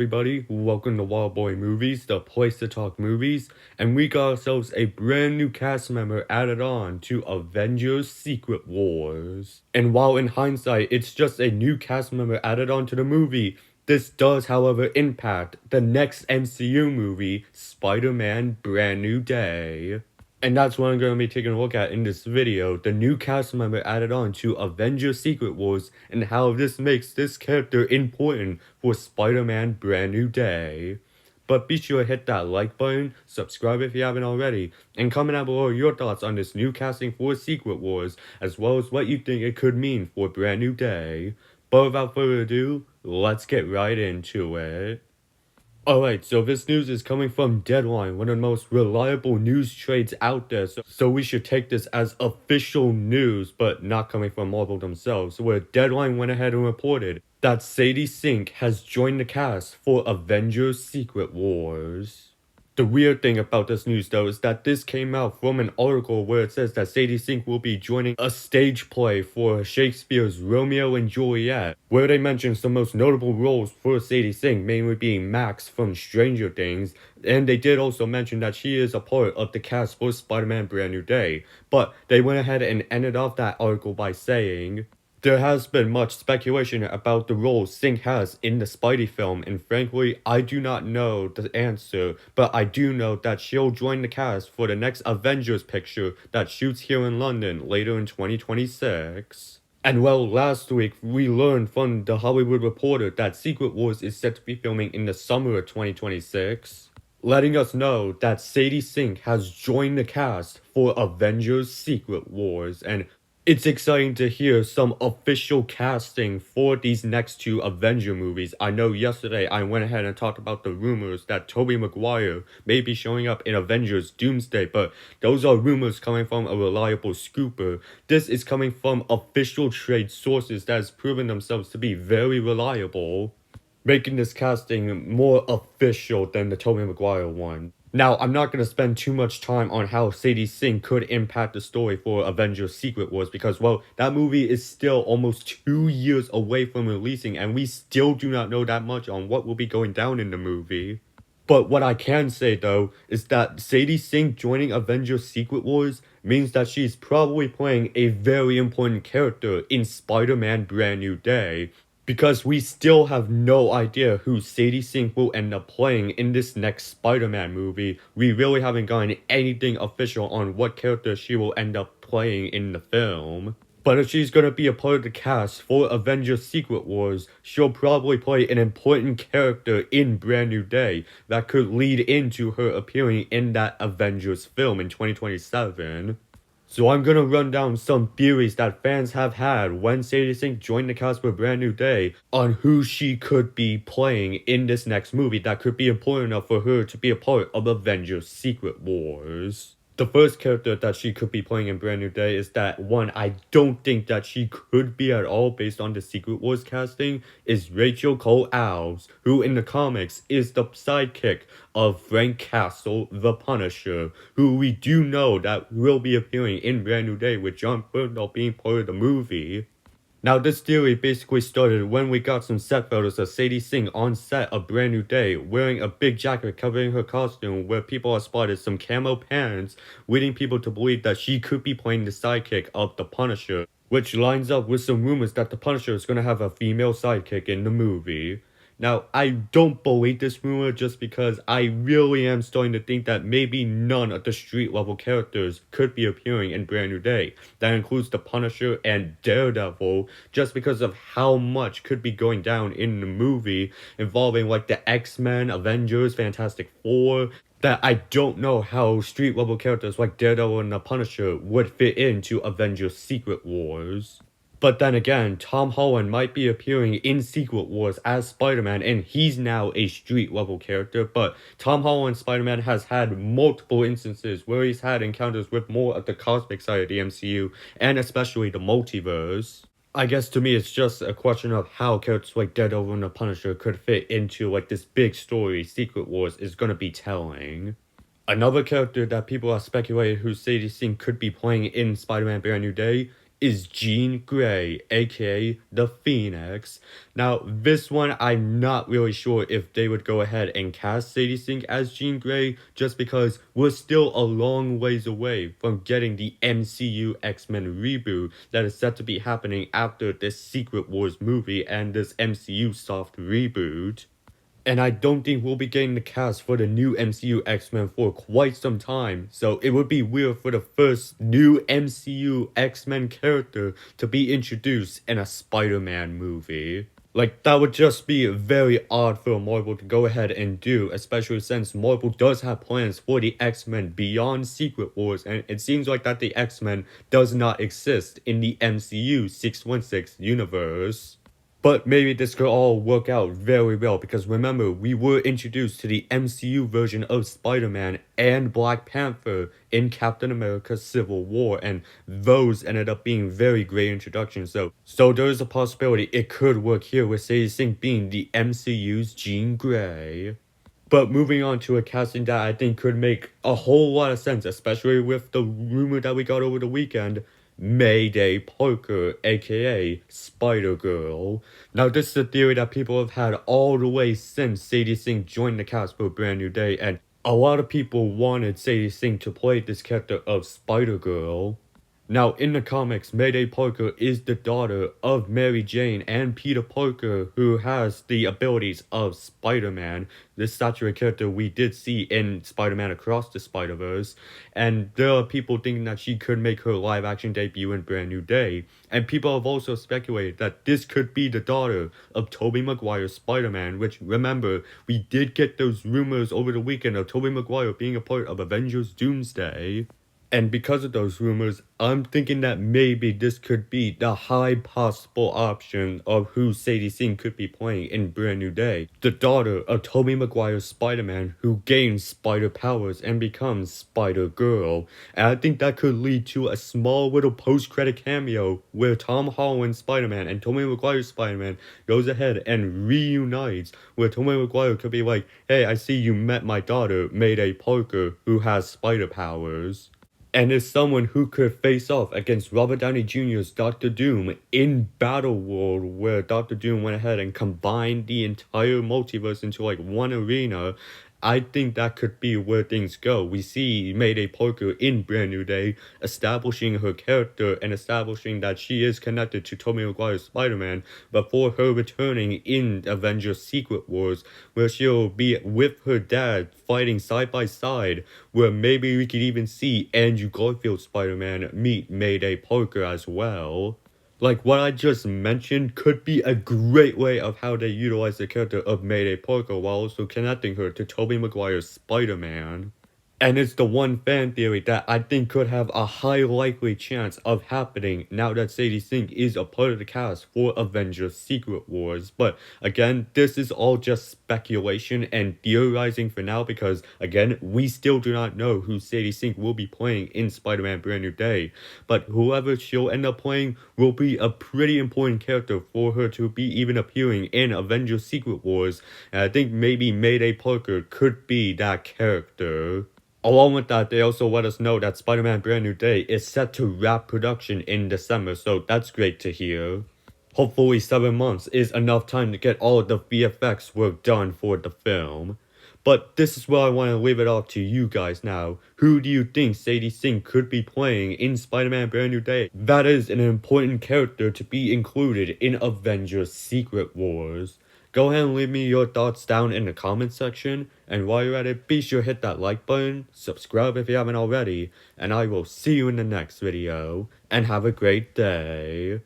everybody? Welcome to Wild Boy Movies, the place to talk movies, and we got ourselves a brand new cast member added on to Avengers Secret Wars. And while in hindsight, it's just a new cast member added on to the movie, this does, however, impact the next MCU movie, Spider-Man Brand New Day. And that's what I'm going to be taking a look at in this video, the new cast member added on to Avengers Secret Wars and how this makes this character important for Spider-Man Brand New Day. But be sure to hit that like button, subscribe if you haven't already, and comment down below your thoughts on this new casting for Secret Wars, as well as what you think it could mean for Brand New Day. But without further ado, let's get right into it. Alright, so this news is coming from Deadline, one of the most reliable news trades out there, so we should take this as official news, but not coming from Marvel themselves, where Deadline went ahead and reported that Sadie Sink has joined the cast for Avengers Secret Wars. The weird thing about this news though is that this came out from an article where it says that Sadie Sink will be joining a stage play for Shakespeare's Romeo and Juliet, where they mention some most notable roles for Sadie Sink, mainly being Max from Stranger Things, and they did also mention that she is a part of the cast for Spider-Man Brand New Day, but they went ahead and ended off that article by saying, there has been much speculation about the role Sink has in the Spidey film, and frankly, I do not know the answer, but I do know that she'll join the cast for the next Avengers picture that shoots here in London later in 2026. And well, last week, we learned from The Hollywood Reporter that Secret Wars is set to be filming in the summer of 2026, letting us know that Sadie Sink has joined the cast for Avengers Secret Wars, and it's exciting to hear some official casting for these next two Avenger movies. I know yesterday I went ahead and talked about the rumors that Tobey Maguire may be showing up in Avengers Doomsday, but those are rumors coming from a reliable scooper. This is coming from official trade sources that has proven themselves to be very reliable, making this casting more official than the Tobey Maguire one. Now, I'm not going to spend too much time on how Sadie Sink could impact the story for Avengers Secret Wars because, well, that movie is still almost 2 years away from releasing and we still do not know that much on what will be going down in the movie. But what I can say, though, is that Sadie Sink joining Avengers Secret Wars means that she's probably playing a very important character in Spider-Man Brand New Day, because we still have no idea who Sadie Sink will end up playing in this next Spider-Man movie. We really haven't gotten anything official on what character she will end up playing in the film. But if she's gonna be a part of the cast for Avengers Secret Wars, she'll probably play an important character in Brand New Day that could lead into her appearing in that Avengers film in 2027. So I'm gonna run down some theories that fans have had when Sadie Sink joined the cast for Brand New Day on who she could be playing in this next movie that could be important enough for her to be a part of Avengers Secret Wars. The first character that she could be playing in Brand New Day is that one I don't think that she could be at all based on the Secret Wars casting is Rachel Cole Alves, who in the comics is the sidekick of Frank Castle, the Punisher, who we do know that will be appearing in Brand New Day with John Bernthal being part of the movie. Now, this theory basically started when we got some set photos of Sadie Sink on set of Brand New Day, wearing a big jacket covering her costume, where people have spotted some camo pants, leading people to believe that she could be playing the sidekick of the Punisher, which lines up with some rumors that the Punisher is going to have a female sidekick in the movie. Now, I don't believe this rumor just because I really am starting to think that maybe none of the street-level characters could be appearing in Brand New Day. That includes the Punisher and Daredevil, just because of how much could be going down in the movie involving like the X-Men, Avengers, Fantastic Four, that I don't know how street-level characters like Daredevil and the Punisher would fit into Avengers Secret Wars. But then again, Tom Holland might be appearing in Secret Wars as Spider-Man, and he's now a street-level character, but Tom Holland's Spider-Man has had multiple instances where he's had encounters with more of the cosmic side of the MCU, and especially the multiverse. I guess to me it's just a question of how characters like Daredevil and the Punisher could fit into like this big story Secret Wars is gonna be telling. Another character that people are speculating who Sadie Sink could be playing in Spider-Man Brand New Day is Jean Grey, aka the Phoenix. Now, this one, I'm not really sure if they would go ahead and cast Sadie Sink as Jean Grey, just because we're still a long ways away from getting the MCU X-Men reboot that is set to be happening after this Secret Wars movie and this MCU soft reboot. And I don't think we'll be getting the cast for the new MCU X-Men for quite some time, so it would be weird for the first new MCU X-Men character to be introduced in a Spider-Man movie. Like, that would just be very odd for Marvel to go ahead and do, especially since Marvel does have plans for the X-Men beyond Secret Wars, and it seems like that the X-Men does not exist in the MCU 616 universe. But maybe this could all work out very well, because remember, we were introduced to the MCU version of Spider-Man and Black Panther in Captain America Civil War, and those ended up being very great introductions. So there is a possibility it could work here with Sadie Sink being the MCU's Jean Grey. But moving on to a casting that I think could make a whole lot of sense, especially with the rumor that we got over the weekend, Mayday Parker, aka Spider-Girl. Now, this is a theory that people have had all the way since Sadie Sink joined the cast for a Brand New Day, and a lot of people wanted Sadie Sink to play this character of Spider-Girl. Now, in the comics, Mayday Parker is the daughter of Mary Jane and Peter Parker, who has the abilities of Spider-Man, this statutory character we did see in Spider-Man Across the Spider-Verse, and there are people thinking that she could make her live-action debut in Brand New Day, and people have also speculated that this could be the daughter of Tobey Maguire's Spider-Man, which, remember, we did get those rumors over the weekend of Tobey Maguire being a part of Avengers Doomsday. And because of those rumors, I'm thinking that maybe this could be the high possible option of who Sadie Sink could be playing in Brand New Day. The daughter of Tobey Maguire's Spider-Man, who gains spider powers and becomes Spider-Girl. And I think that could lead to a small little post-credit cameo where Tom Holland's Spider-Man and Tobey Maguire's Spider-Man goes ahead and reunites, where Tobey Maguire could be like, hey, I see you met my daughter, Mayday Parker, who has spider powers. And is someone who could face off against Robert Downey Jr.'s Doctor Doom in Battleworld, where Doctor Doom went ahead and combined the entire multiverse into like one arena. I think that could be where things go. We see Mayday Parker in Brand New Day establishing her character and establishing that she is connected to Tobey Maguire's Spider-Man before her returning in Avengers Secret Wars, where she'll be with her dad fighting side by side, where maybe we could even see Andrew Garfield's Spider-Man meet Mayday Parker as well. Like, what I just mentioned could be a great way of how they utilize the character of Mayday Parker while also connecting her to Tobey Maguire's Spider-Man. And it's the one fan theory that I think could have a high likely chance of happening now that Sadie Sink is a part of the cast for Avengers Secret Wars. But again, this is all just speculation and theorizing for now, because again, we still do not know who Sadie Sink will be playing in Spider-Man Brand New Day. But whoever she'll end up playing will be a pretty important character for her to be even appearing in Avengers Secret Wars. And I think maybe Mayday Parker could be that character. Along with that, they also let us know that Spider-Man Brand New Day is set to wrap production in December, so that's great to hear. Hopefully 7 months is enough time to get all of the VFX work done for the film. But this is where I want to leave it off to you guys now. Who do you think Sadie Sink could be playing in Spider-Man Brand New Day? That is an important character to be included in Avengers Secret Wars. Go ahead and leave me your thoughts down in the comment section, and while you're at it, be sure to hit that like button, subscribe if you haven't already, and I will see you in the next video, and have a great day.